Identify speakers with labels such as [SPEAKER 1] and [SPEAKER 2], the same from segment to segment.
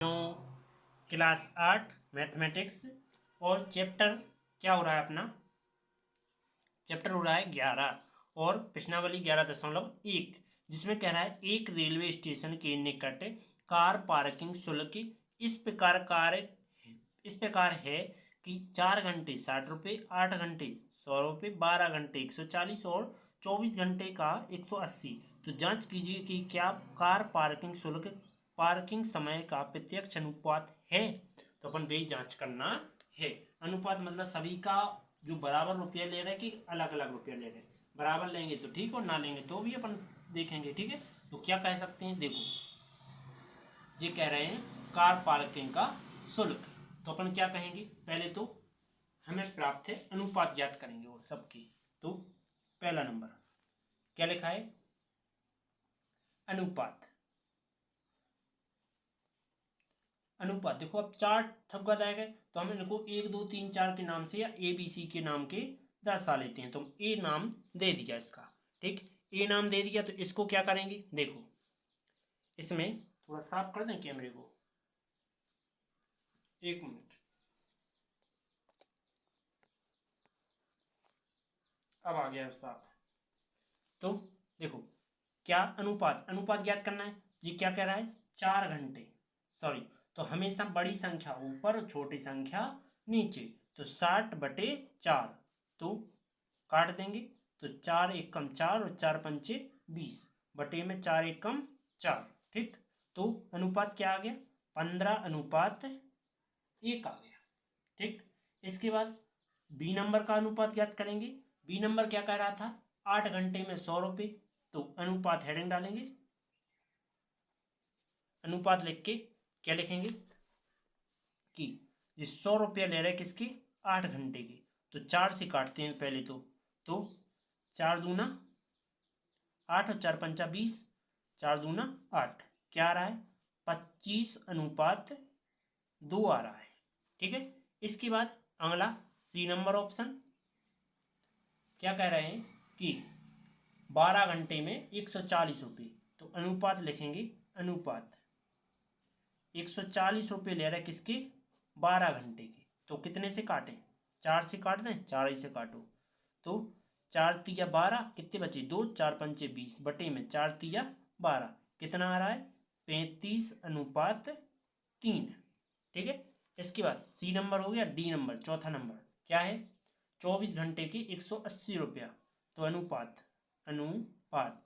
[SPEAKER 1] Class 8 mathematics और chapter क्या हो रहा है अपना चैप्टर हो रहा है 11 और प्रश्नावली 11.1 जिसमें कह रहा है एक रेलवे स्टेशन के निकट कार पार्किंग शुल्क इस प्रकार है कि 4 घंटे 60 रुपये, 8 घंटे 100 रुपये, 12 घंटे 140 और 24 घंटे का 180। तो जांच कीजिए कि क्या कार पार्किंग शुल्क पार्किंग समय का प्रत्यक्ष अनुपात है। तो अपन वही जांच करना है। अनुपात मतलब सभी का जो बराबर रुपया ले रहे हैं कि अलग अलग रुपया ले रहे हैं। बराबर लेंगे तो ठीक और ना लेंगे तो भी अपन देखेंगे। ठीक है, तो क्या कह सकते हैं, देखो ये कह रहे हैं कार पार्किंग का शुल्क। तो अपन क्या कहेंगे, पहले तो हमें प्राप्त है अनुपात ज्ञात करेंगे और सबकी। तो पहला नंबर क्या लिखा है, अनुपात। अनुपात देखो अब चार सबका जाएगा तो हम इनको 1 2 3 4 के नाम से या ABC के नाम के दर्शा लेते हैं। तो ए नाम दे दिया इसका, ठीक, ए नाम दे दिया। तो इसको क्या करेंगे, देखो इसमें थोड़ा साफ कर दें कैमरे को, 1 मिनट। अब आ गया साफ। तो देखो क्या अनुपात अनुपात ज्ञात करना है। ये क्या कह रहा है, 4 घंटे, सॉरी, तो हमेशा बड़ी संख्या ऊपर छोटी संख्या नीचे। तो 60/4 तो काट देंगे। तो 4 1 कम 4 और 4 पंचे 20 बटे में 4 1 कम 4, ठीक। तो अनुपात क्या आ गया, 15:1 आ गया, ठीक। इसके बाद बी नंबर का अनुपात ज्ञात करेंगे। बी नंबर क्या कह रहा था, 8 घंटे में 100 रुपये। तो अनुपात हेडिंग डालेंगे, अनुपात लिख के क्या लिखेंगे कि ये 100 रुपया ले रहे किसके, 8 घंटे के। तो 4 से काटते हैं पहले तो 4 दूना 8 और 4 पंचा 20, 4 दूना 8, क्या आ रहा है 25:2 आ रहा है, ठीक है। इसके बाद अगला सी नंबर ऑप्शन क्या कह रहे हैं कि 12 घंटे में 140 रुपये। तो अनुपात लिखेंगे, अनुपात 140 रुपये ले रहा है किसके, 12 घंटे के। तो कितने से काटें, 4 से काट दें, 4 ही से काटो। तो 4 तिया 12, कितने बचे 2, 4 पंचे 20 बटे में 4 तिया 12, कितना आ रहा है 35:3, ठीक है। इसके बाद सी नंबर हो गया। डी नंबर चौथा नंबर क्या है, 24 घंटे के 180 रुपया। तो अनुपात अनुपात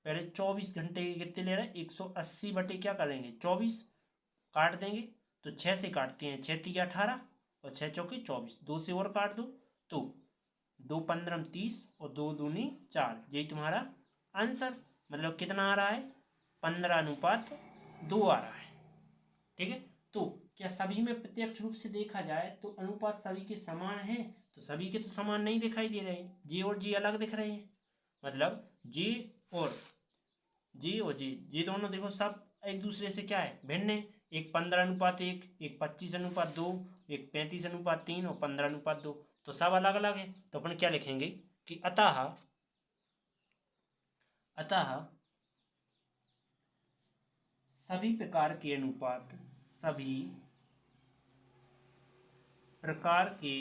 [SPEAKER 1] पहले 24 घंटे के कितने ले रहे हैं, 180 बटे क्या करेंगे 24, काट देंगे। तो 6 से काटते हैं, 6 तिया 18 और 6 चौके 24, 2 से और काट दो। तो 2 15 30 और 2 दूनी 4, यही तुम्हारा आंसर। मतलब कितना आ रहा है, 15:2 आ रहा है, ठीक है। तो क्या सभी में प्रत्यक्ष रूप से देखा जाए तो अनुपात सभी के समान है। तो सभी के तो समान नहीं दिखाई दे रहे हैं, जे और जी अलग दिख रहे हैं। मतलब जे और जे दोनों देखो सब एक दूसरे से क्या है, भिन्न है। एक 15:1, एक 25:2, एक 35:3 और 15:2, तो सब अलग अलग है। तो अपन क्या लिखेंगे कि अतः अतः सभी प्रकार के अनुपात, सभी प्रकार के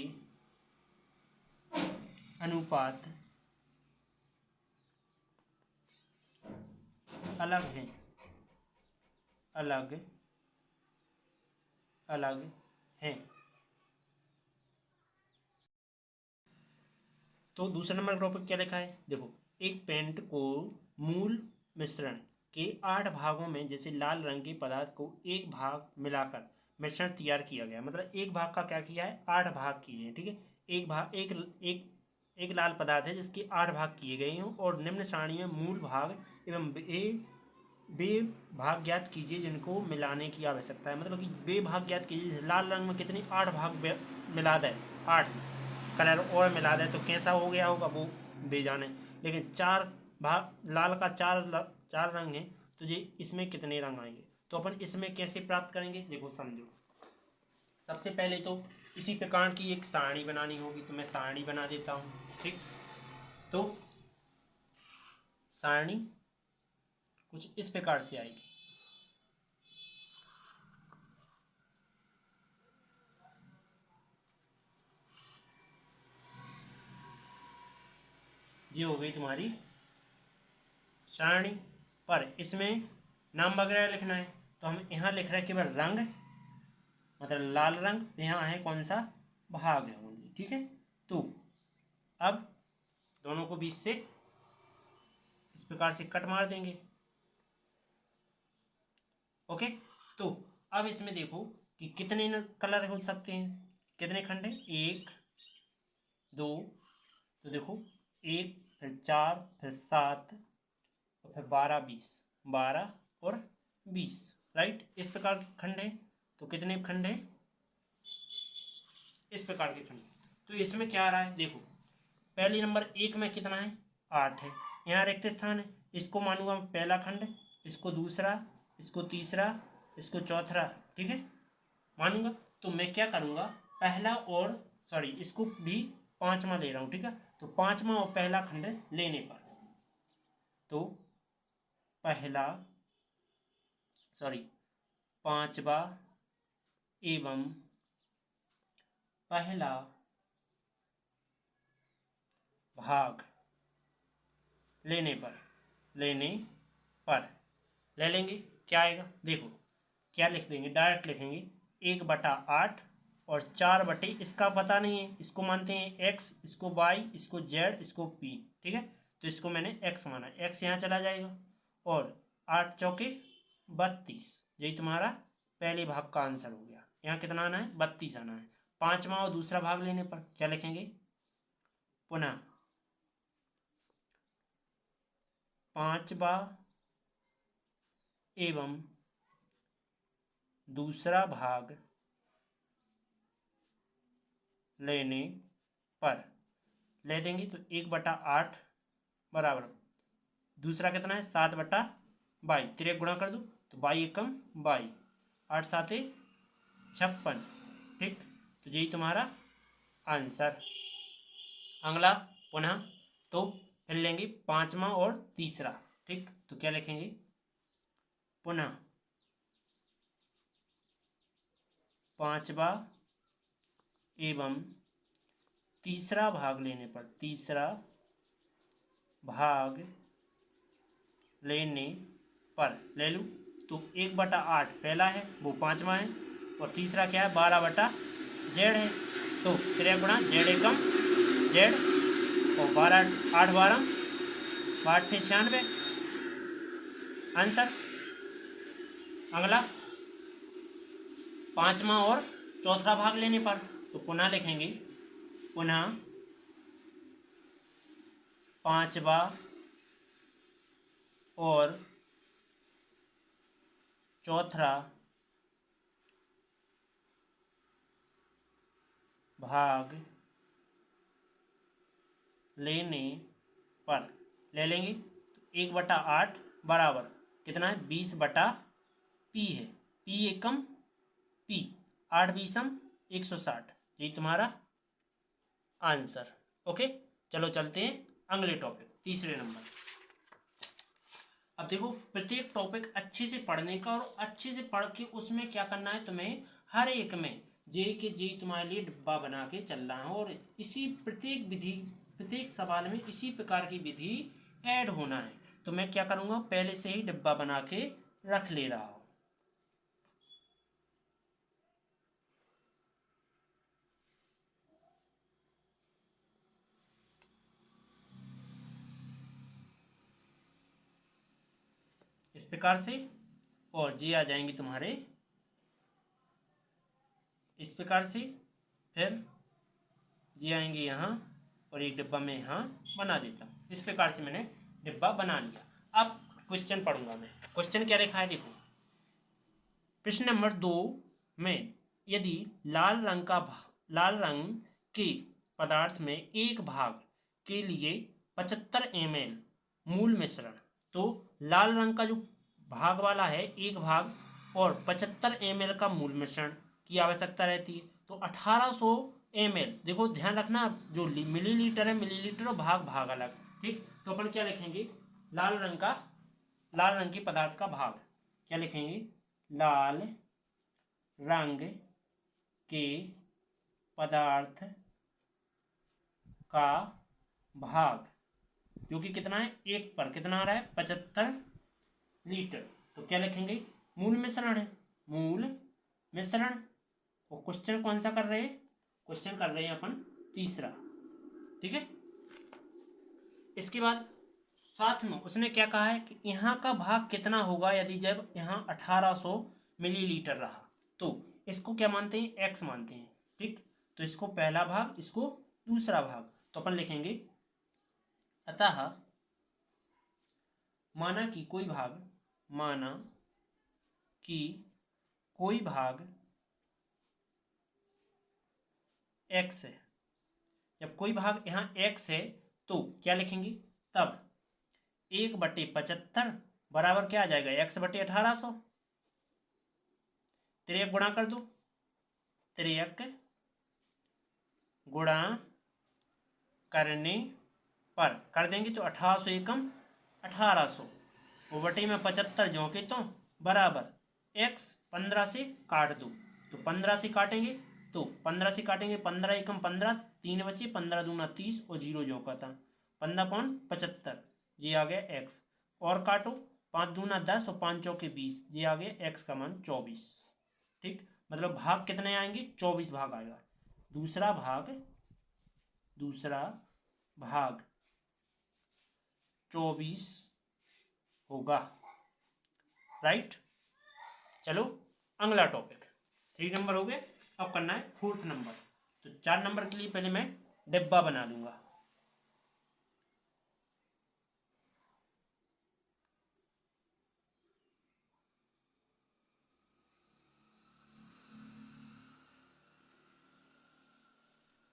[SPEAKER 1] अनुपात अलग हैं, अलग अलग हैं। तो दूसरा नंबर टॉपिक क्या लिखा है, देखो एक पेंट को मूल मिश्रण के 8 भागों में, जैसे लाल रंग के पदार्थ को एक भाग मिलाकर मिश्रण तैयार किया गया। मतलब एक भाग का क्या किया है, 8 भाग किए हैं, ठीक है। एक भाग एक एक लाल पदार्थ है जिसके 8 भाग किए गए हों और निम्न सारणी में मूल भाग एवं बे भाग ज्ञात कीजिए जिनको मिलाने की आवश्यकता है। मतलब कि बे भाग ज्ञात कीजिए, लाल रंग में कितने 8 भाग मिला दे, 8 कलर और मिला दे तो कैसा हो गया होगा वो बेजाने। लेकिन 4 भाग लाल का 4 रंग है तो ये इसमें कितने रंग आएंगे। तो अपन इसमें कैसे प्राप्त करेंगे, देखो समझो। सबसे पहले तो इसी प्रकार की एक सारणी बनानी होगी, तो मैं सारणी बना देता हूँ, ठीक। तो सारणी कुछ इस प्रकार से आएगी। ये हो गई तुम्हारी सारणी। पर इसमें नाम वगैरह लिखना है, तो हम यहाँ लिख रहे हैं केवल रंग, मतलब लाल रंग। तो यहाँ है कौन सा भाग है ओनली, ठीक है। तो अब दोनों को बीच से इस प्रकार से कट मार देंगे। ओके, तो अब इसमें देखो कि कितने कलर हो सकते हैं, कितने खंड हैं, 1 2, तो देखो 1 फिर 4 फिर 7 और फिर 12 20, 12 और 20, राइट। इस प्रकार के खंड हैं। तो कितने खंड हैं, इस प्रकार के खंड। तो इसमें क्या आ रहा है, देखो पहली नंबर 1 में कितना है, 8 है। यहाँ रिक्त स्थान है, इसको मानूंगा पहला खंड, इसको दूसरा, इसको तीसरा, इसको चौथा, ठीक है, मानूंगा। तो मैं क्या करूंगा, पहला और सॉरी इसको भी पांचवा ले रहा हूं, ठीक है। तो पांचवा और पहला खंड लेने पर, तो पहला सॉरी पांचवा एवं पहला भाग लेने पर ले लेंगे। क्या आएगा, देखो क्या लिख देंगे, डायरेक्ट लिखेंगे 1/8 और 4 इसका पता नहीं है, इसको मानते हैं x, इसको y, इसको z, इसको p, ठीक है। तो इसको मैंने x माना, x यहाँ चला जाएगा और 8 चौके 32, यही तुम्हारा पहले भाग का आंसर हो गया। यहाँ कितना आना है, 32 आना है। पांचवा और दूसरा भाग लेने पर क्या लिखेंगे, पुनः पांचवा एवं दूसरा भाग लेने पर ले देंगे। तो 1/8 बराबर दूसरा कितना है, 7/22, तिरक गुणा कर दो तो 22 एकम 22, 8 7 56, ठीक। तो यही तुम्हारा आंसर। अगला पुनः, तो फिर लेंगे पांचवा और तीसरा, ठीक। तो क्या लिखेंगे, पुनः पांचवा एवं तीसरा भाग लेने पर, तीसरा भाग लेने पर ले लूँ। तो 1/8 पहला है, वो पांचवा है, और तीसरा क्या है, 12/z है। तो 3 गुणा z एकम z और 12 8 12 8 96 आंसर। अगला पांचवा और चौथा भाग लेने पर, तो पुनः लिखेंगे, पुनः पांचवा और चौथा भाग लेने पर ले लेंगे। तो 1/8 बराबर कितना है, 20/p है, p एकम p, 8 बीसम 160, यही तुम्हारा आंसर। ओके, चलो चलते हैं अगले टॉपिक, तीसरे नंबर। अब देखो प्रत्येक टॉपिक अच्छे से पढ़ने का, और अच्छे से पढ़ के उसमें क्या करना है तुम्हें, हर एक में जे के जे तुम्हारे लिए डिब्बा बना के चल रहा है, और इसी प्रत्येक विधि, प्रत्येक सवाल में इसी प्रकार की विधि ऐड होना है। तो मैं क्या करूंगा, पहले से ही डिब्बा बना के रख ले रहा हूं। इस प्रकार से, और ये आ जाएंगे तुम्हारे इस प्रकार से, फिर ये आएंगे यहाँ, और एक डिब्बा में यहाँ बना देता हूँ। इस प्रकार से मैंने डिब्बा बना लिया। अब क्वेश्चन पढ़ूंगा मैं। क्वेश्चन क्या लिखा है, देखो प्रश्न नंबर 2 में, यदि लाल रंग के पदार्थ में एक भाग के लिए 75 ml मूल मिश्रण, तो लाल रंग का जो भाग वाला है एक भाग और 75 ml का मूल मिश्रण की आवश्यकता रहती है। तो 1800 ml, देखो ध्यान रखना, जो मिलीलीटर है मिलीलीटर और भाग अलग, ठीक। तो अपन क्या लिखेंगे, लाल रंग के पदार्थ का भाग, क्या लिखेंगे, लाल रंग के पदार्थ का भाग जो कि कितना है, 1 पर कितना आ रहा है, 75 लीटर। तो क्या लिखेंगे, मूल मिश्रण है, मूल मिश्रण। और क्वेश्चन कौन सा कर रहे हैं, क्वेश्चन कर रहे हैं अपन तीसरा। ठीक है, इसके बाद साथ में उसने क्या कहा है कि यहाँ का भाग कितना होगा यदि जब यहाँ 1800 मिलीलीटर रहा, तो इसको क्या मानते हैं, एक्स मानते हैं। ठीक, तो इसको पहला भाग, इसको दूसरा भाग। तो अपन लिखेंगे अतः माना कि कोई भाग, माना कि कोई भाग एक्स है। जब कोई भाग यहाँ एक्स है तो क्या लिखेंगे, तब 1/75 बराबर क्या आ जाएगा, x/1800। त्रियक गुणा कर दो, त्रियक गुणा करने पर कर देंगे तो 1800 एकम 1800 वो बटे में 75 जो के तो बराबर x 15 से काट दो। तो 15 से काटेंगे तो 15 से काटेंगे, 15 एकम 15, 3 बचे, 15 दूना 30 और 0 जो का था 15/75, ये आ गया x। और काटो, 5 दूना 10 और 5 चौके 20, ये आ गया x का मान 24। ठीक, मतलब भाग कितने आएंगे, 24 भाग आएगा। दूसरा भाग 24 होगा। राइट, चलो अगला टॉपिक, 3 नंबर हो गए, अब करना है 4th नंबर। तो 4 नंबर के लिए पहले मैं डिब्बा बना लूंगा।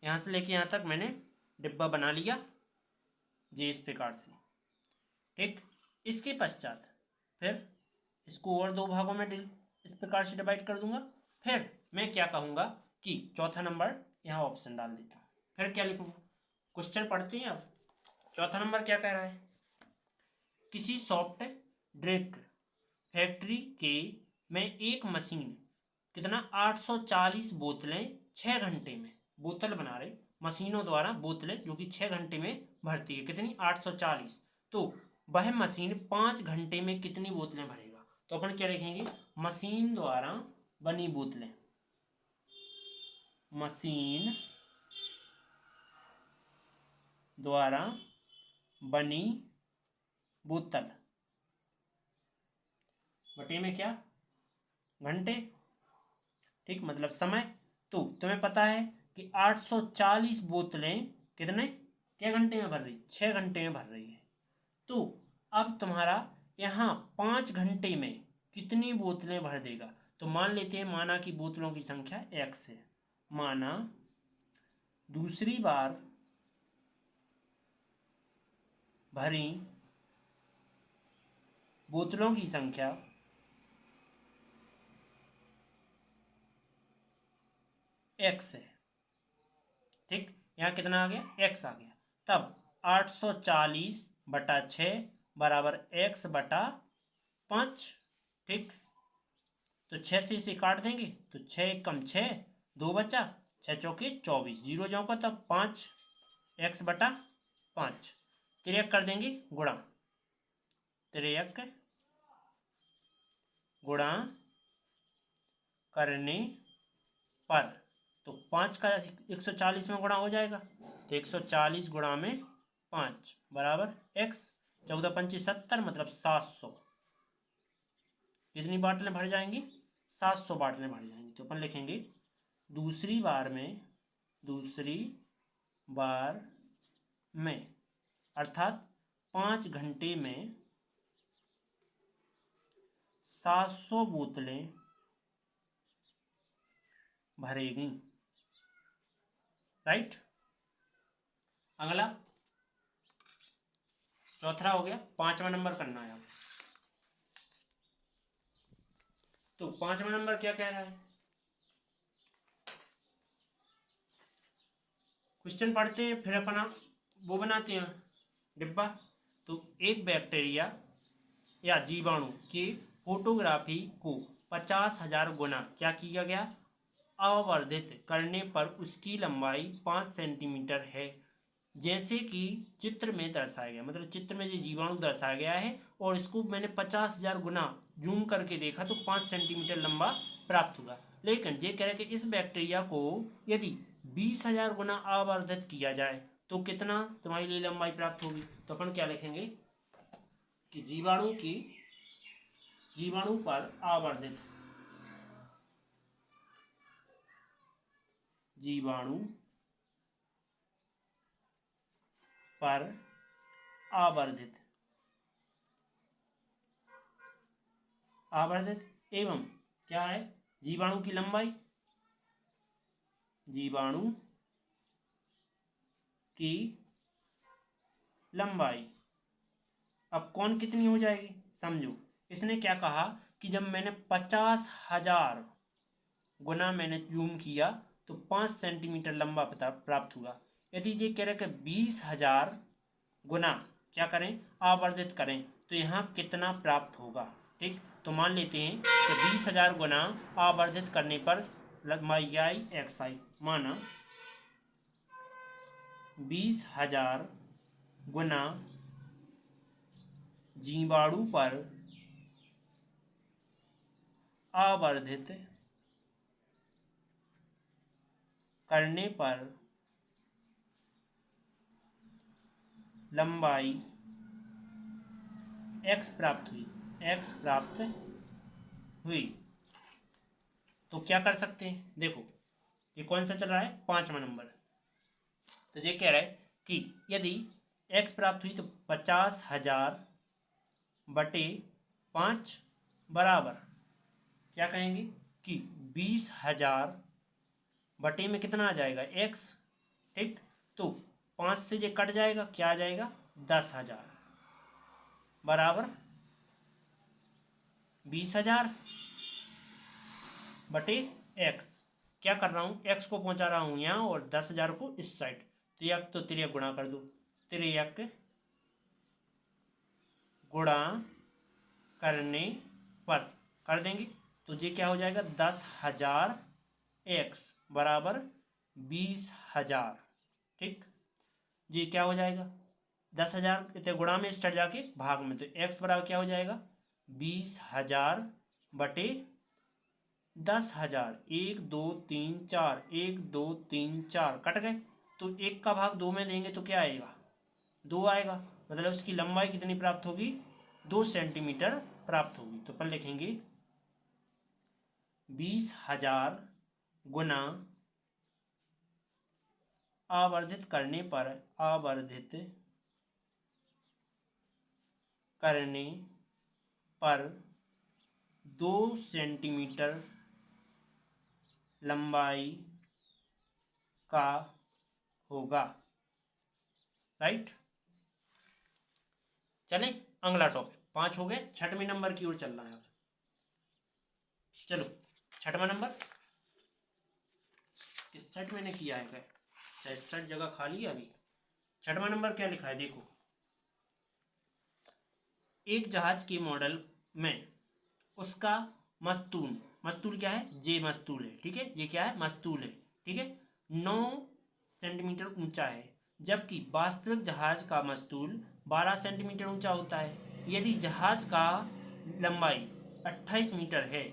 [SPEAKER 1] यहां से लेके यहां तक मैंने डिब्बा बना लिया, जी इस प्रकार से। ठीक, इसके पश्चात फिर इसको और 2 भागों में इस प्रकार से डिवाइड कर दूंगा। फिर मैं क्या कहूंगा कि चौथा नंबर यहाँ ऑप्शन डाल देता हूँ। फिर क्या लिखूंगा, क्वेश्चन पढ़ते हैं अब। चौथा नंबर क्या कह रहा है, किसी सॉफ्ट ड्रिंक फैक्ट्री के में एक मशीन कितना 840 बोतलें 6 घंटे में, बोतल बना रहे मशीनों द्वारा बोतलें जो कि 6 घंटे में भरती है, कितनी 840। तो वह मशीन 5 घंटे में कितनी बोतलें भरेगा। तो अपन क्या लिखेंगे, मशीन द्वारा बनी बोतलें, मशीन द्वारा बनी बोतल बटे में क्या, घंटे। ठीक, मतलब समय। तो तुम्हें पता है कि 840 बोतलें कितने क्या घंटे में भर रही, 6 घंटे में भर रही है। तो अब तुम्हारा यहाँ 5 घंटे में कितनी बोतलें भर देगा। तो मान लेते हैं, माना कि बोतलों की संख्या x है, माना दूसरी बार भरी बोतलों की संख्या x है। ठीक, यहाँ कितना आ गया, x आ गया। तब 840/6 बराबर x बटा 5। ठीक, तो 6 से इसे काट देंगे तो 6 कम 6, 2 बचा, 6 चौके 24, 0 जाओ का तब 5x/5। त्रियक कर देंगे गुणा, त्रियक गुणा करने पर तो 5 का 140 में गुणा हो जाएगा, तो 140 गुणा में 5 बराबर x। 14 पंचे 70 मतलब 700। कितनी बाटलें भर जाएंगी, 700 बाटलें भर जाएंगी। तो अपन लिखेंगे दूसरी बार में अर्थात 5 घंटे में 700 बोतलें भरेगी। राइट, अगला चौथा हो गया, 5वां नंबर करना है। तो 5वां नंबर क्या कह रहा है, क्वेश्चन पढ़ते हैं फिर अपना वो बनाते हैं डिब्बा। तो एक बैक्टीरिया या जीवाणु की फोटोग्राफी को 50,000 गुना क्या किया गया, आवर्धित करने पर उसकी लंबाई 5 सेंटीमीटर है। जैसे कि चित्र में दर्शाया गया, मतलब चित्र में जो जीवाणु दर्शाया गया है और इसको मैंने 50,000 गुना जूम करके देखा तो 5 सेंटीमीटर लंबा प्राप्त हुआ। लेकिन ये कह रहे कि इस बैक्टीरिया को यदि 20,000 गुना आवर्धित किया जाए तो कितना तुम्हारे लिए लंबाई प्राप्त होगी। तो अपन क्या लिखेंगे कि जीवाणु पर आवर्धित, जीवाणु पर आवर्धित एवं क्या है जीवाणु की लंबाई, जीवाणु की लंबाई। अब कौन कितनी हो जाएगी समझो। इसने क्या कहा कि जब मैंने 50,000 गुना मैंने जूम किया तो 5 सेंटीमीटर लंबा प्राप्त हुआ। यदि ये कह रहे कि 20,000 गुना क्या करें आवर्धित करें तो यहाँ कितना प्राप्त होगा। ठीक, तो मान लेते हैं कि 20,000 गुना आवर्धित करने पर लंबाई आई एक्स आई। माना 20,000 गुना जीवाणु पर आवर्धित करने पर लंबाई x प्राप्त हुई। तो क्या कर सकते हैं, देखो ये कौन सा चल रहा है 5वां नंबर। तो ये कह रहा है कि यदि x प्राप्त हुई तो 50,000 बटे 5 बराबर क्या कहेंगे कि 20,000 बटे में कितना आ जाएगा x। ठीक, तो 5 से ये कट जाएगा, क्या आ जाएगा 10,000 बराबर 20,000 बटे x। क्या कर रहा हूँ x को पहुंचा रहा हूँ यहाँ और 10,000 को इस साइड, तो यक तो तिर्यक गुणा कर दो, तिर्यक गुणा करने पर कर देंगे तो ये क्या हो जाएगा 10,000 x बराबर 20,000। ठीक, ये क्या हो जाएगा 10,000 गुणा में स्टार्ट जाके भाग में, तो x बराबर क्या हो जाएगा 20,000 बटे 10,000। 1 2 3 4, 1 2 3 4 कट गए, तो 1 का भाग 2 में देंगे तो क्या आएगा 2 आएगा, मतलब उसकी लंबाई कितनी प्राप्त होगी 2 सेंटीमीटर प्राप्त होगी। तो अपन लिखेंगे 20,000 गुना आवर्धित करने पर 2 सेंटीमीटर लंबाई का होगा। राइट, चले अगला टॉपिक 5 हो गए, 6वें नंबर की ओर चल रहा है। चलो 6वां नंबर किस सेट मैंने किया है, 66 जगह खाली है अभी। 6वां नंबर क्या लिखा है देखो, एक जहाज के मॉडल में उसका मस्तूल क्या है जे मस्तूल है। ठीक है, ये क्या है मस्तूल है। ठीक है, 9 सेंटीमीटर ऊंचा है, जबकि वास्तविक जहाज का मस्तूल 12 सेंटीमीटर ऊंचा होता है। यदि जहाज का लंबाई 28 मीटर है,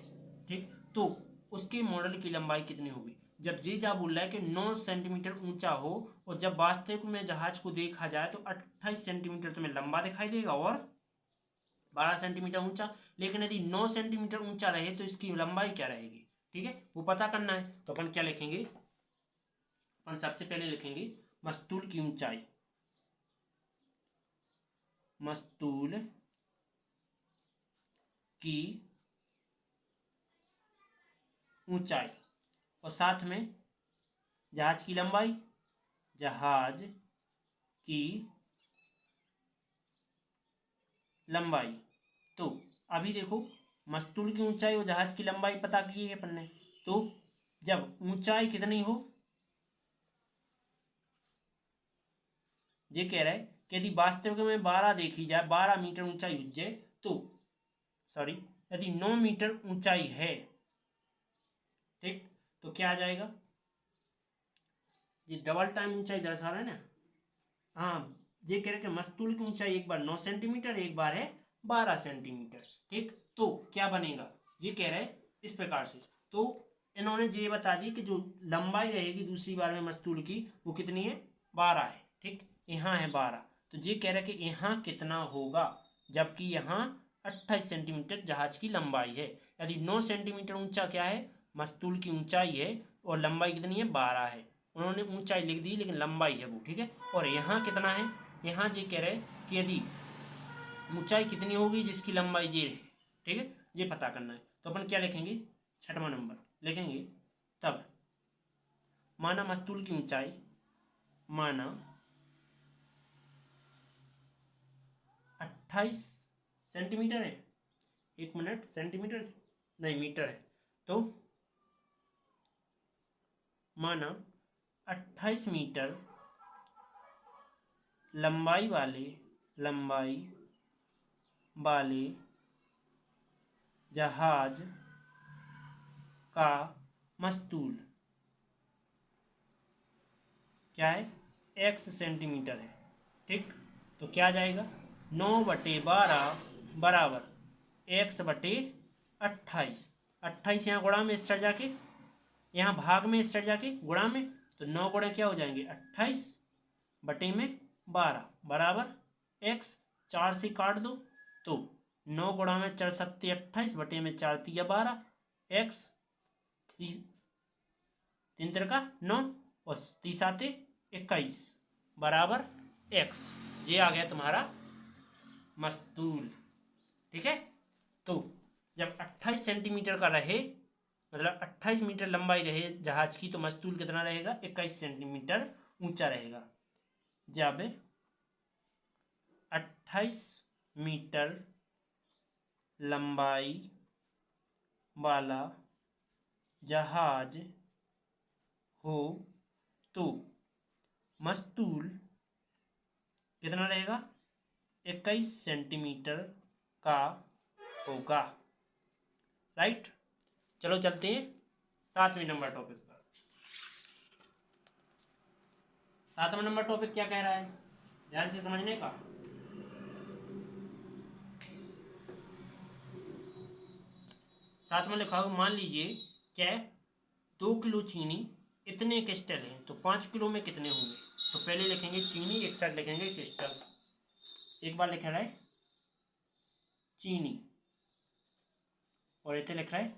[SPEAKER 1] ठीक, तो उसके मॉडल की लंबाई कितनी होगी। जब जे जा बोल रहा है कि 9 सेंटीमीटर ऊंचा हो और जब वास्तविक में जहाज को देखा जाए तो 28 सेंटीमीटर तुम्हें लंबा दिखाई देगा और 12 सेंटीमीटर ऊंचा। लेकिन यदि 9 सेंटीमीटर ऊंचा रहे तो इसकी लंबाई क्या रहेगी, ठीक है, वो पता करना है। तो अपन क्या लिखेंगे, अपन सबसे पहले लिखेंगे मस्तूल की ऊंचाई, मस्तूल की ऊंचाई और साथ में जहाज की लंबाई, जहाज की लंबाई। तो अभी देखो मस्तूल की ऊंचाई और जहाज की लंबाई पता की है अपन ने, तो जब ऊंचाई कितनी हो, ये कह रहा है कि यदि वास्तविक में 12 देखी जाए, 12 मीटर ऊंचाई हो जाए तो सॉरी यदि 9 मीटर ऊंचाई है, ठीक, तो क्या आ जाएगा, ये डबल टाइम ऊंचाई दर्शा रहा है ना, हाँ, ये कह रहे कि मस्तूल की ऊंचाई एक बार 9 सेंटीमीटर, एक बार है 12 सेंटीमीटर। ठीक, तो क्या बनेगा, ये कह रहे इस प्रकार से। तो इन्होंने ये बता दी कि जो लंबाई रहेगी दूसरी बार में मस्तूल की वो कितनी है, 12 है। ठीक, यहाँ है 12, तो ये कह रहे कि यहाँ कितना होगा, जबकि यहाँ 28 सेंटीमीटर जहाज की लंबाई है। यदि 9 सेंटीमीटर ऊंचा क्या है, मस्तूल की ऊंचाई है, और लंबाई कितनी है, 12 है। उन्होंने ऊंचाई लिख दी लेकिन लंबाई है वो। ठीक है, और यहाँ कितना है, यहाँ ये कह रहे कि यदि ऊंचाई कितनी होगी जिसकी लंबाई ये रहे। ठीक है, ये पता करना है। तो अपन क्या लिखेंगे, 6वां नंबर लिखेंगे। तब माना मस्तूल की ऊंचाई, माना 28 सेंटीमीटर है, 1 मिनट, सेंटीमीटर नहीं मीटर है, तो माना 28 मीटर लंबाई वाले जहाज का मस्तूल क्या है, x सेंटीमीटर है। ठीक, तो क्या आ जाएगा, 9/12 बराबर x/28। 28 यहाँ गुणा में, इस चढ़ जाके यहाँ भाग में, इस चढ़ जाके गुणा में, तो 9 गुणे क्या हो जाएंगे, 28/12 बराबर x। 4 से काट दो, तो 9 गुणा में 4 सत्ते 28, बटे में 4 तिया 12, x 3 तिरका 9 और 30 आते 21 बराबर x। ये आ गया तुम्हारा मस्तूल। ठीक है, तो जब 28 सेंटीमीटर का रहे, मतलब 28 मीटर लंबाई रहे जहाज की, तो मस्तूल कितना रहेगा, 21 सेंटीमीटर ऊंचा रहेगा। जब 28 मीटर लंबाई वाला जहाज हो तो मस्तूल कितना रहेगा, 21 सेंटीमीटर का होगा। राइट, चलो चलते हैं 7वें नंबर टॉपिक पर। 7वां नंबर टॉपिक क्या कह रहा है, ध्यान से समझने का। 7वां लिखा हो, मान लीजिए क्या 2 किलो चीनी इतने क्रिस्टल हैं, तो 5 किलो में कितने होंगे। तो पहले लिखेंगे चीनी, एक साइड लिखेंगे क्रिस्टल। एक बार लिख रहा है चीनी और इतने लिख रहा है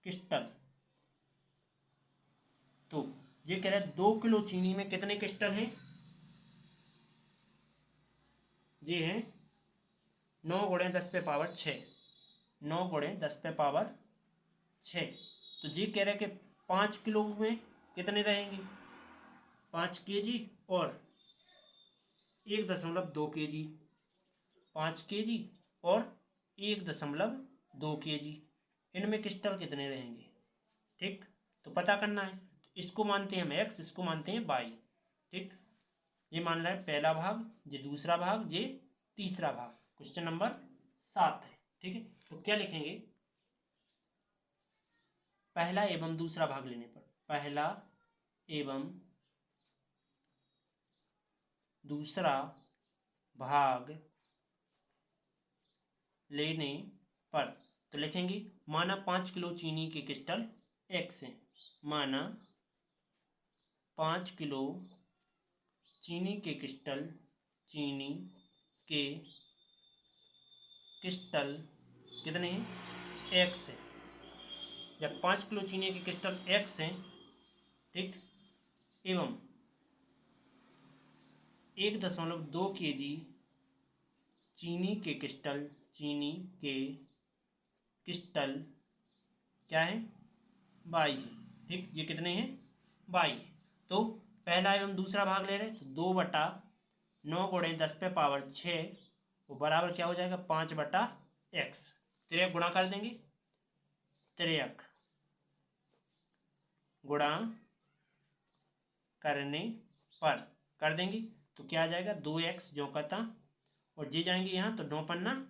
[SPEAKER 1] क्रिस्टल। तो ये कह रहा है 2 किलो चीनी में कितने क्रिस्टल हैं, ये हैं 9 × 10⁻6। 9 × 10⁻6। तो ये कह रहे हैं कि 5 किलो में कितने रहेंगे, 5 kg और 1.2 kg। 5 kg और 1.2 kg, इनमें क्रिस्टल कितने रहेंगे। ठीक, तो पता करना है। तो इसको मानते हैं हम x, इसको मानते हैं y। ठीक, ये मान रहा है पहला भाग, ये दूसरा भाग, ये तीसरा भाग। क्वेश्चन नंबर 7 है। ठीक है, तो क्या लिखेंगे, पहला एवं दूसरा भाग लेने पर, पहला एवं दूसरा भाग लेने पर, तो लिखेंगे माना 5 किलो चीनी के क्रिस्टल x है। माना 5 किलो चीनी के क्रिस्टल कितने हैं, x है। जब 5 किलो चीनी के क्रिस्टल x हैं, ठीक, एवं 1.2 kg चीनी के क्रिस्टल क्या है, y है। ठीक, ये कितने हैं, y है। तो पहला एवं दूसरा भाग ले रहे हैं, तो 2/9 × 10⁻6 वो बराबर क्या हो जाएगा, 5/x। तिर्यक गुणा कर देंगे, तिर्यक गुणा करने पर कर देंगे, तो क्या आ जाएगा, 2x जो कहता, और जी जाएंगे यहाँ, तो 9×5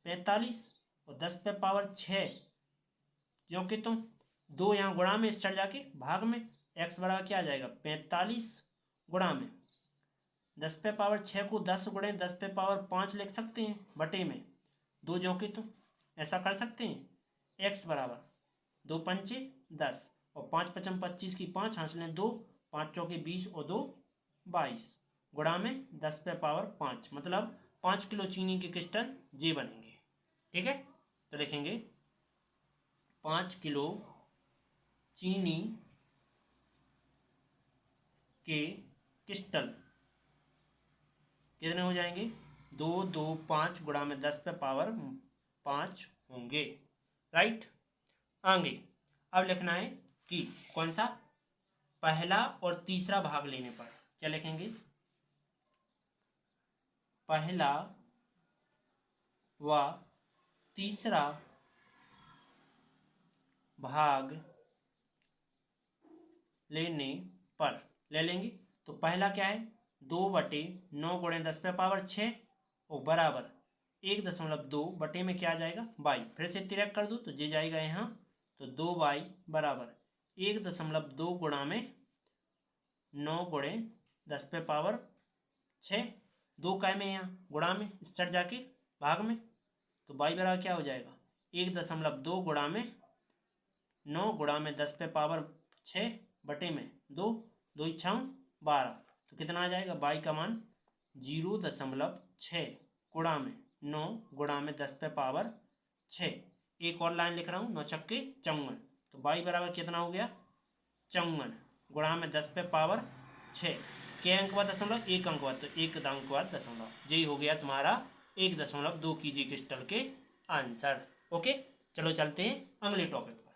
[SPEAKER 1] = 45 और 10⁻6 जो कि, तो 2 यहाँ गुणा में, इस चढ़ जाके भाग में, x बराबर क्या आ जाएगा, 45 गुणा में 10⁻6 को 10 गुणे 10⁻5 लिख सकते हैं बटे में 2 जोके, तो ऐसा कर सकते हैं। x बराबर 2 पंचे 10 और 5 पचम 25 की 5 हासिलें 2, 5 चौके 20 और 2 22 गुणा में 10⁻5 मतलब 5 किलो चीनी के क्रिस्टल ये बनेंगे। ठीक है, तो लिखेंगे 5 किलो चीनी के क्रिस्टल कितने हो जाएंगे, 2 2 5 गुणा में 10⁻5 होंगे। राइट, आगे अब लिखना है कि कौन सा, पहला और तीसरा भाग लेने पर क्या लिखेंगे, पहला व तीसरा भाग लेने पर ले लेंगे। तो पहला क्या है, 2/9 गुणे 10⁻6 और बराबर 1.2 बटे में क्या आ जाएगा, बाई। फिर से तिरक कर दो तो ये जाएगा यहाँ, तो 2 बराबर 1.2 गुणा में 9 गुणे 10⁻6, 2 काय में यहाँ गुणा में इस चढ़ जाके भाग में, तो बाई बराबर क्या हो जाएगा, 1.2 गुणा में 9 गुणा में 10⁻6 बटे में 2, 2 6 12, तो कितना आ जाएगा, बाई का मान 0.6 गुणा में 9 गुणा में 10⁻6। एक और लाइन लिख रहा हूँ, 9 छक्के 54, तो बाई बराबर कितना हो गया, 54 गुणा में 10⁻6। क्या अंक हुआ, दशमलव, एक अंक हुआ, तो एक अंक हुआ दशमलव। यही हो गया तुम्हारा 1.2 कीजी क्रिस्टल के आंसर। ओके, चलो चलते हैं अगले टॉपिक पर।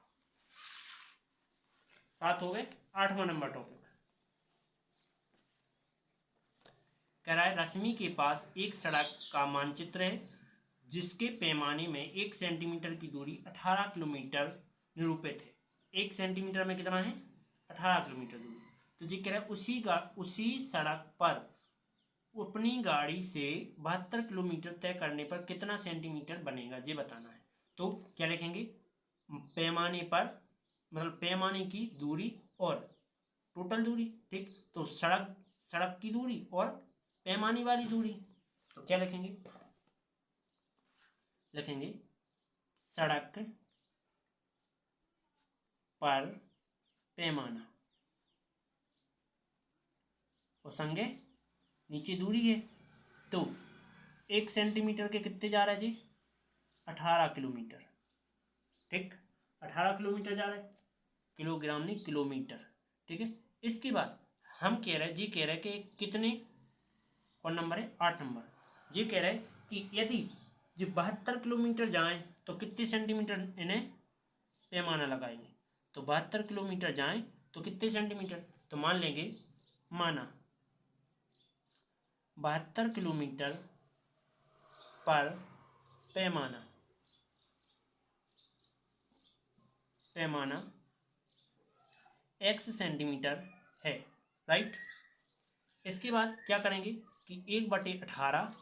[SPEAKER 1] 7 हो गए, 8वां नंबर टॉपिक कह रहा है, रश्मि के पास एक सड़क का मानचित्र है जिसके पैमाने में 1 सेंटीमीटर की दूरी 18 किलोमीटर निरूपित है। 1 सेंटीमीटर में कितना है, 18 किलोमीटर दूरी। तो जी कह रहा है उसी सड़क पर अपनी गाड़ी से 72 किलोमीटर तय करने पर कितना सेंटीमीटर बनेगा, ये बताना है। तो क्या लिखेंगे, पैमाने पर मतलब पैमाने की दूरी और टोटल दूरी। ठीक, तो सड़क की दूरी और पैमाने वाली दूरी, तो क्या लिखेंगे, लिखेंगे सड़क पर पैमाना और संगे नीचे दूरी है। तो 1 सेंटीमीटर के कितने जा रहा है जी, 18 किलोमीटर। ठीक, 18 किलोमीटर जा रहा है, किलोग्राम नहीं किलोमीटर। ठीक है, इसके बाद हम कह रहे हैं जी, कह रहे हैं कि कितने, कौन नंबर है, 8 नंबर। जी कह रहे हैं कि यदि जी 72 किलोमीटर जाएं तो कितने सेंटीमीटर इन्हें पैमाना लगाएंगे। तो 72 किलोमीटर जाएं तो कितने सेंटीमीटर, तो मान लेंगे, माना 72 किलोमीटर पर पैमाना x सेंटीमीटर है। राइट, इसके बाद क्या करेंगे कि 1/18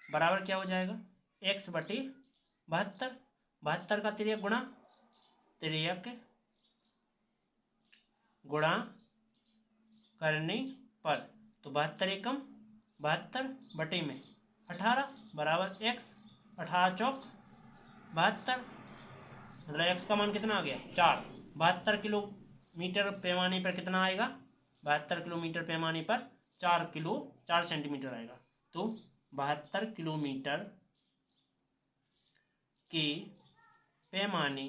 [SPEAKER 1] बराबर क्या हो जाएगा, x/72, 72 का तिर्यक गुणा करने पर, तो 72 एकम 72 बटे में 18 बराबर x, 18 चौक 72, मतलब x का मान कितना आ गया, 4। 72 किलोमीटर पैमाने पर कितना आएगा, 72 किलोमीटर पैमाने पर 4 सेंटीमीटर आएगा। तो 72 किलोमीटर के पैमाने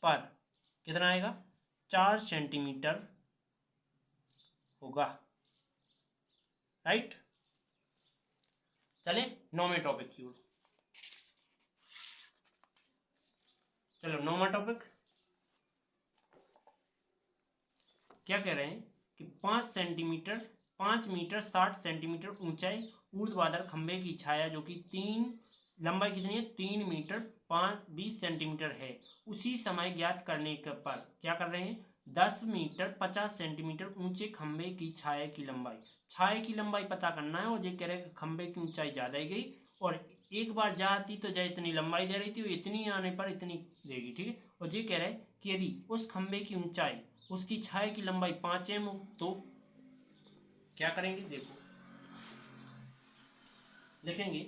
[SPEAKER 1] पर कितना आएगा, 4 सेंटीमीटर होगा। राइट, चले 9वें टॉपिक की ओर। चलो 9वां टॉपिक क्या कह रहे हैं कि 5 मीटर 60 सेंटीमीटर ऊंचाई ऊर्ध्वाधर खंभे की छाया जो कि 3 लंबाई कितनी है, 3 मीटर 20 सेंटीमीटर है, उसी समय ज्ञात करने पर क्या कर रहे हैं, 10 मीटर 50 सेंटीमीटर ऊंचे खंभे की छाया की लंबाई पता करना है। और ये कह रहे हैं खंभे की ऊंचाई ज़्यादा ही गई और एक बार जाती तो जय इतनी लंबाई दे रही थी, इतनी आने पर इतनी देगी। ठीक है, और ये कह रहे हैं कि यदि उस खंभे की ऊंचाई उसकी छाया की लंबाई 5 m हो तो क्या करेंगे देखो, लिखेंगे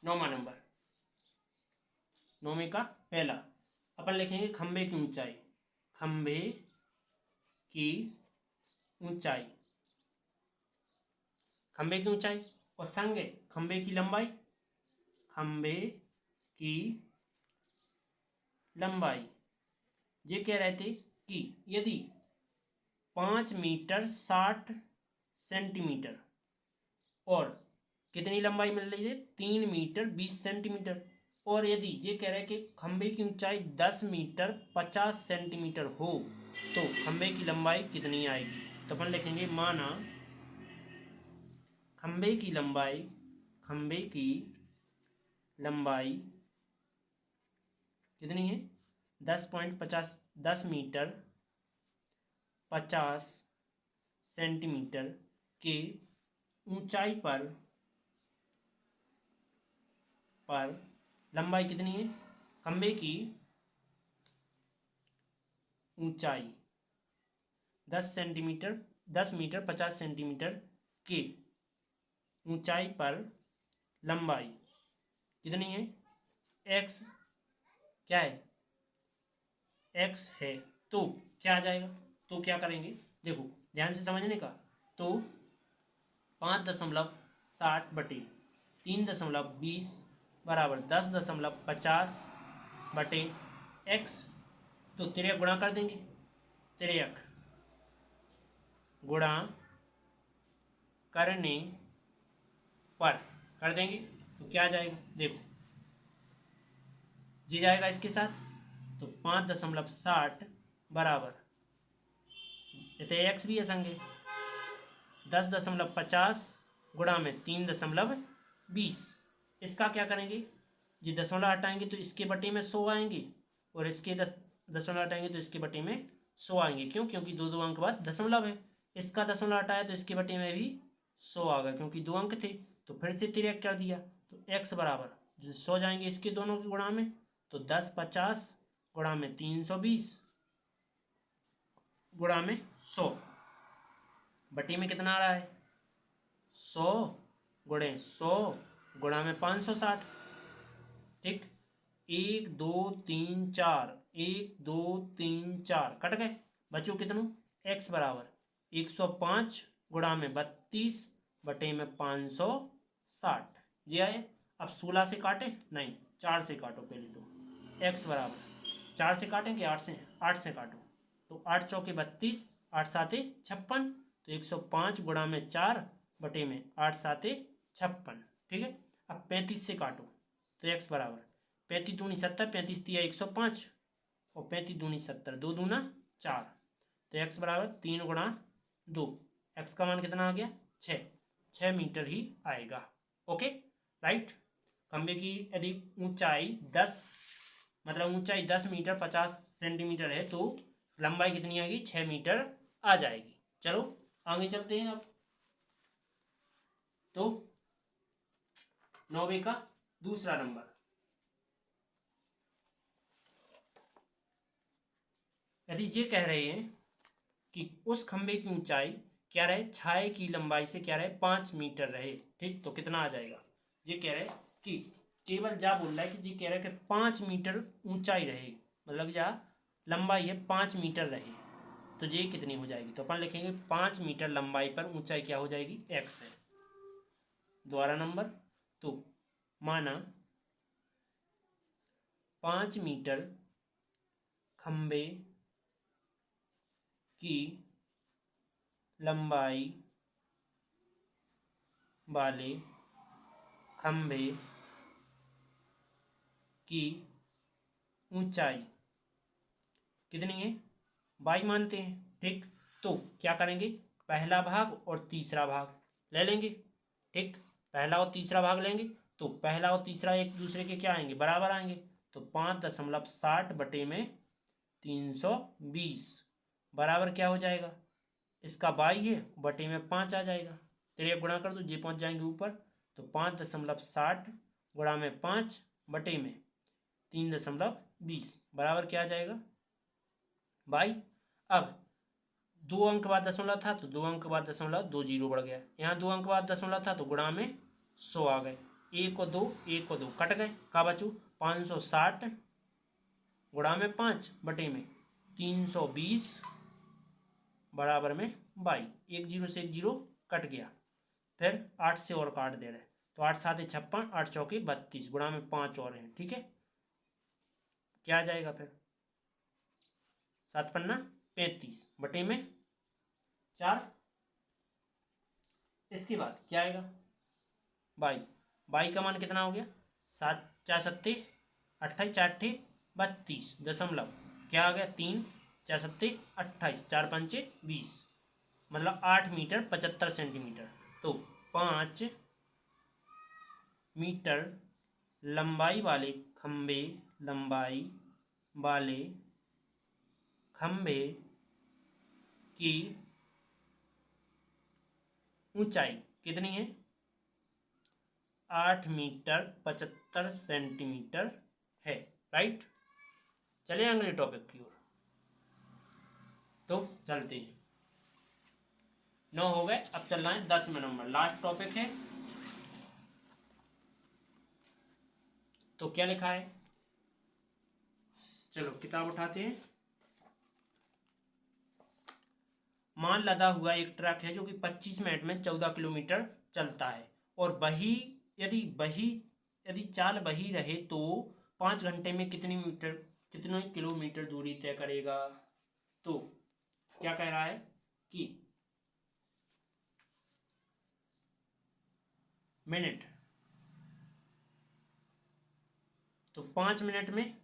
[SPEAKER 1] 9वां नंबर, 9वें का पहला अपन लिखेंगे खंबे की ऊंचाई, खंबे की ऊंचाई, खंबे की ऊंचाई और संग खंबे की लंबाई, खंबे की लंबाई। ये कह रहे थे कि यदि 5 मीटर 60 सेंटीमीटर और कितनी लंबाई मिल रही है 3 मीटर 20 सेंटीमीटर, और यदि ये कह रहे हैं कि खंबे की ऊंचाई 10 मीटर 50 सेंटीमीटर हो तो खंबे की लंबाई कितनी आएगी। तो अपन लिखेंगे माना खंबे की लंबाई, खंबे की लंबाई कितनी है 10 मीटर 50 सेंटीमीटर के ऊंचाई पर लंबाई कितनी है, खंबे की ऊंचाई 10 मीटर 50 सेंटीमीटर के ऊंचाई पर लंबाई कितनी है, x क्या है, x है। तो क्या आ जाएगा, तो क्या करेंगे देखो ध्यान से समझने का। तो 5.60/3.20 बराबर 10.50 बटे x। तो तिर्यक गुणा कर देंगे, तिर्यक गुणा करने पर कर देंगे तो क्या आ जाएगा देखो, जी जाएगा इसके साथ। तो 5.60 बराबर इतने एक्स भी है संगे 10.50 गुणा में 3.20। इसका क्या करेंगे, ये दशमलव हटाएंगे तो इसके बटे में 100 आएंगे और इसके दशमलव हटाएंगे तो इसके बटे में 100 आएंगे। क्यों, क्योंकि दो अंक बाद दशमलव है। इसका दशमलव हटाया तो इसके बटे में भी 100 आ गया क्योंकि 2 अंक थे। तो फिर से तिर्यक कर दिया तो x बराबर जो 100 जाएंगे इसके दोनों के गुणा में, तो 10.50 गुणा में 320 गुणा में 100 बटे में कितना आ रहा है 100 गुणे 100 गुणा में 560। ठीक, 1 2 3 4 1 2 3 4 कट गए, बच्चों कितनों x बराबर 105 गुणा में 32 बटे में 560 जी आए। अब 16 से काटे नहीं 4 से काटो पहले, तो x बराबर 4 से काटेंगे 8 से काटो तो 8 चौके 32 8 साते 56, तो 105 गुणा में 4 बटे में 8 साते 56। ठीक है, अब 35 से काटो तो x बराबर 35 दूनी 70 35 तिया 105 और 35 दूनी 70 2 दूना 4, तो x बराबर 3 गुणा 2, x का मान कितना आ गया 6 मीटर ही आएगा। ओके राइट, खंबे की यदि ऊंचाई 10 मतलब ऊंचाई 10 मीटर 50 सेंटीमीटर है तो लंबाई कितनी आएगी 6 मीटर आ जाएगी। चलो आगे चलते हैं। अब तो 9वें का दूसरा नंबर, यदि ये कह रहे हैं कि उस खंबे की ऊंचाई क्या रहे, छाए की लंबाई से क्या रहे 5 मीटर रहे। ठीक, तो कितना आ जाएगा, ये कह रहे कि केवल क्या बोल रहा है कि ये कह रहा है कि 5 मीटर ऊंचाई रहे, मतलब या लंबाई है 5 मीटर रहे, तो ये कितनी हो जाएगी। तो अपन लिखेंगे 5 मीटर लंबाई पर ऊंचाई क्या हो जाएगी x है। दोबारा नंबर, तो माना 5 मीटर खंबे की लंबाई वाले खंबे की ऊंचाई कितनी है y मानते हैं। ठीक, तो क्या करेंगे पहला भाग और तीसरा भाग ले लेंगे। ठीक, पहला और तीसरा भाग लेंगे तो पहला और तीसरा एक दूसरे के क्या आएंगे बराबर आएंगे, तो 5.60 बटे में 320 बराबर क्या हो जाएगा, इसका y है बटे में 5 आ जाएगा, तेरे गुणा कर दो ये पहुंच जाएंगे ऊपर, तो 5.60 गुणा में 5 बटे में 3.20 बराबर क्या आ जाएगा y। अब 2 अंक बाद दशमलव था तो 2 अंक बाद दशमलव 2 जीरो बढ़ गया। यहाँ 2 अंक बाद दशमलव था तो गुणा में 100 आ गए। 1 और 2 कट गए, का बचू 560 गुणा में 5 बटे में 320 बराबर में 22। 1 जीरो से 1 जीरो कट गया। फिर 8 से और काट दे रहे, तो 8 7 56, 8 चौके 32 गुणा में 5 और हैं। ठीक है, क्या आ जाएगा फिर 7 पन्ना 35 बटे में 4। इसके बाद क्या आएगा 22 का मान कितना हो गया 7 4 सत्ते 28 4 अट्ठे 32 दशमलव क्या आ गया 3 4 सत्ते 28 4 पंचे 20 मतलब 8 मीटर 75 सेंटीमीटर। तो 5 मीटर लंबाई वाले खंबे की ऊंचाई कितनी है 8 मीटर 75 सेंटीमीटर है। राइट, चलिए अगले टॉपिक की ओर। तो चलते हैं, 9 हो गए, अब चल रहा है 10वें नंबर, लास्ट टॉपिक है। तो क्या लिखा है, चलो किताब उठाते हैं। मान लदा हुआ एक ट्रक है जो कि 25 मिनट में 14 किलोमीटर चलता है और यदि चाल बही रहे तो 5 घंटे में कितने किलोमीटर दूरी तय करेगा। तो क्या कह रहा है कि मिनट, तो 5 मिनट में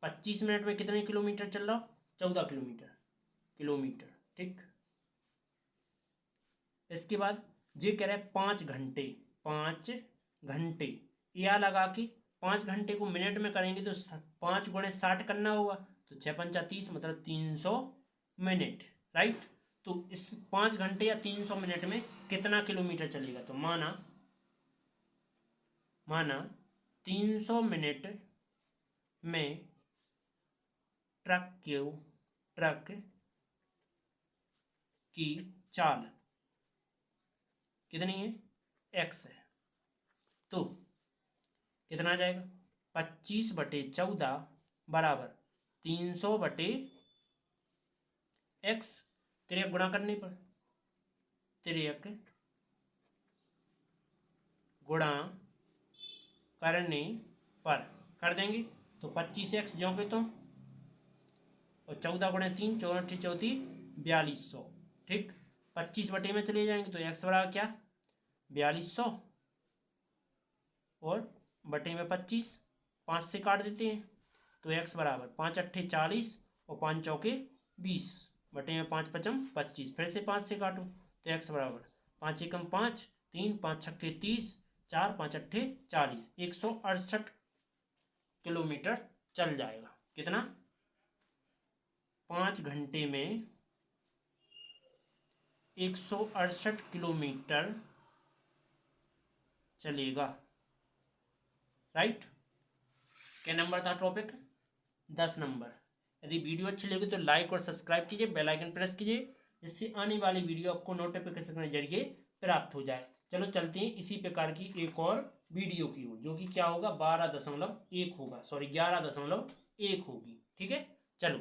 [SPEAKER 1] 25 मिनट में कितने किलोमीटर चल रहा हो 14 किलोमीटर। ठीक, इसके बाद ये कह रहा है 5 घंटे या लगा कि 5 घंटे को मिनट में करेंगे तो 5 गुणे 60 करना होगा, तो 6 पंचा 30 मतलब 300 मिनट। राइट, तो इस 5 घंटे या 300 मिनट में कितना किलोमीटर चलेगा। तो माना 300 मिनट में ट्रक की चाल कितनी है x है, तो कितना आ जाएगा 25 बटे 14 बराबर 300 बटे x। 3 गुणा करने पर 3 गुणा करने पर कर देंगे तो 25x जो के तो और 14 गुणे 3 64 चौथी 4200। ठीक, 25 बटे में चले जाएंगे तो x बराबर क्या 4200 और बटे में 25 5 से काट देते हैं तो x बराबर 5 अट्ठे 40 और 5 चौके 20 बटे में 5 पचम 25। फिर से 5 से काटो तो x बराबर 5 एकम 5 3 5 छक्के 30 4 5 अट्ठे 40 168 किलोमीटर चल जाएगा। कितना 5 घंटे में 168 किलोमीटर चलेगा। राइट, क्या नंबर था टॉपिक 10 नंबर। यदि वीडियो अच्छी लगी तो लाइक और सब्सक्राइब कीजिए, बेल आइकन प्रेस कीजिए, जिससे आने वाली वीडियो आपको नोटिफिकेशन के जरिए प्राप्त हो जाए। चलो चलते हैं इसी प्रकार की एक और वीडियो की ओर, जो कि क्या होगा 12.1 होगा 11.1 होगी। ठीक है, चलो।